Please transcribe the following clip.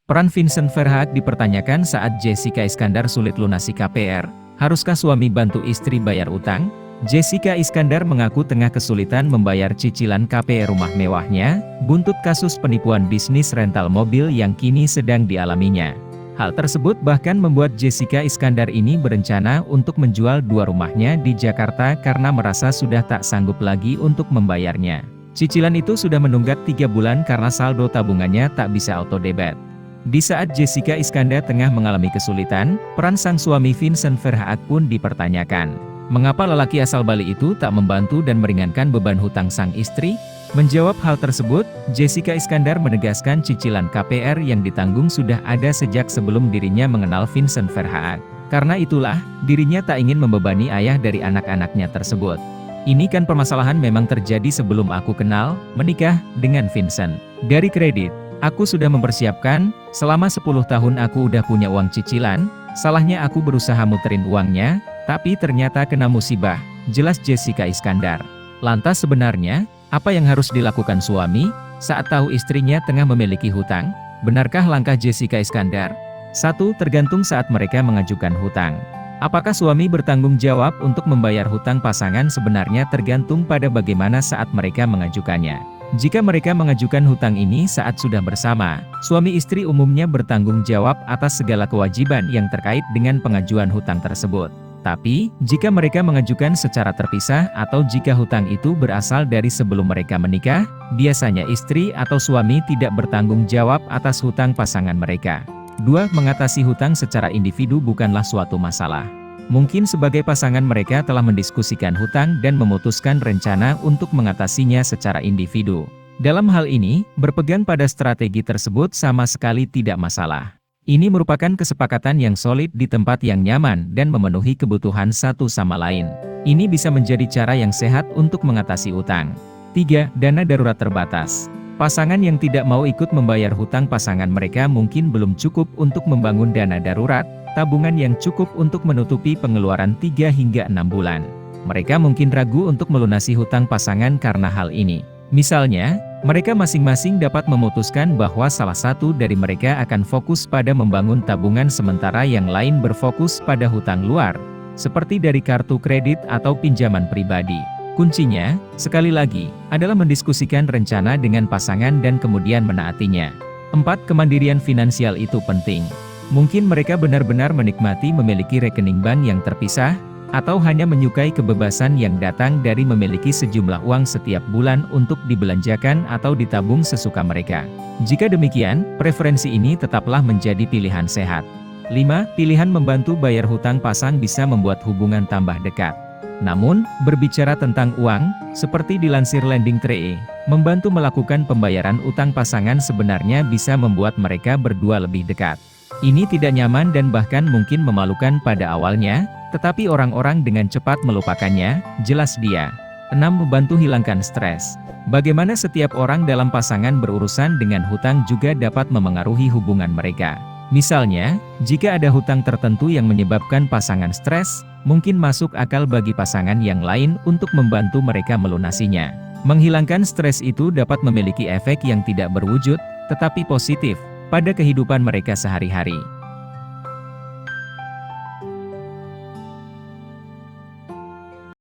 Peran Vincent Verhaeghe dipertanyakan saat Jessica Iskandar sulit lunasi KPR. Haruskah suami bantu istri bayar utang? Jessica Iskandar mengaku tengah kesulitan membayar cicilan KPR rumah mewahnya, buntut kasus penipuan bisnis rental mobil yang kini sedang dialaminya. Hal tersebut bahkan membuat Jessica Iskandar ini berencana untuk menjual 2 rumahnya di Jakarta karena merasa sudah tak sanggup lagi untuk membayarnya. Cicilan itu sudah menunggak 3 bulan karena saldo tabungannya tak bisa auto-debit. Di saat Jessica Iskandar tengah mengalami kesulitan, peran sang suami Vincent Verhaeghe pun dipertanyakan. Mengapa lelaki asal Bali itu tak membantu dan meringankan beban hutang sang istri? Menjawab hal tersebut, Jessica Iskandar menegaskan cicilan KPR yang ditanggung sudah ada sejak sebelum dirinya mengenal Vincent Verhaeghe. Karena itulah, dirinya tak ingin membebani ayah dari anak-anaknya tersebut. Ini kan permasalahan memang terjadi sebelum aku kenal, menikah, dengan Vincent. Dari kredit, aku sudah mempersiapkan, selama 10 tahun aku udah punya uang cicilan, salahnya aku berusaha muterin uangnya, tapi ternyata kena musibah, jelas Jessica Iskandar. Lantas sebenarnya, apa yang harus dilakukan suami, saat tahu istrinya tengah memiliki hutang? Benarkah langkah Jessica Iskandar? 1. Tergantung saat mereka mengajukan hutang. Apakah suami bertanggung jawab untuk membayar hutang pasangan sebenarnya tergantung pada bagaimana saat mereka mengajukannya. Jika mereka mengajukan hutang ini saat sudah bersama, suami istri umumnya bertanggung jawab atas segala kewajiban yang terkait dengan pengajuan hutang tersebut. Tapi, jika mereka mengajukan secara terpisah atau jika hutang itu berasal dari sebelum mereka menikah, biasanya istri atau suami tidak bertanggung jawab atas hutang pasangan mereka. 2. Mengatasi hutang secara individu bukanlah suatu masalah. Mungkin sebagai pasangan mereka telah mendiskusikan hutang dan memutuskan rencana untuk mengatasinya secara individu. Dalam hal ini, berpegang pada strategi tersebut sama sekali tidak masalah. Ini merupakan kesepakatan yang solid di tempat yang nyaman dan memenuhi kebutuhan satu sama lain. Ini bisa menjadi cara yang sehat untuk mengatasi hutang. 3. Dana darurat terbatas. Pasangan yang tidak mau ikut membayar hutang pasangan mereka mungkin belum cukup untuk membangun dana darurat, tabungan yang cukup untuk menutupi pengeluaran 3 hingga 6 bulan. Mereka mungkin ragu untuk melunasi hutang pasangan karena hal ini. Misalnya, mereka masing-masing dapat memutuskan bahwa salah satu dari mereka akan fokus pada membangun tabungan sementara yang lain berfokus pada hutang luar, seperti dari kartu kredit atau pinjaman pribadi. Kuncinya, sekali lagi, adalah mendiskusikan rencana dengan pasangan dan kemudian menaatinya. 4. Kemandirian finansial itu penting. Mungkin mereka benar-benar menikmati memiliki rekening bank yang terpisah, atau hanya menyukai kebebasan yang datang dari memiliki sejumlah uang setiap bulan untuk dibelanjakan atau ditabung sesuka mereka. Jika demikian, preferensi ini tetaplah menjadi pilihan sehat. 5. Pilihan membantu bayar hutang pasang bisa membuat hubungan tambah dekat. Namun, berbicara tentang uang, seperti dilansir LendingTree, membantu melakukan pembayaran utang pasangan sebenarnya bisa membuat mereka berdua lebih dekat. Ini tidak nyaman dan bahkan mungkin memalukan pada awalnya, tetapi orang-orang dengan cepat melupakannya, jelas dia. 6. Membantu hilangkan stres. Bagaimana setiap orang dalam pasangan berurusan dengan hutang juga dapat memengaruhi hubungan mereka. Misalnya, jika ada hutang tertentu yang menyebabkan pasangan stres, mungkin masuk akal bagi pasangan yang lain untuk membantu mereka melunasinya. Menghilangkan stres itu dapat memiliki efek yang tidak berwujud, tetapi positif, pada kehidupan mereka sehari-hari.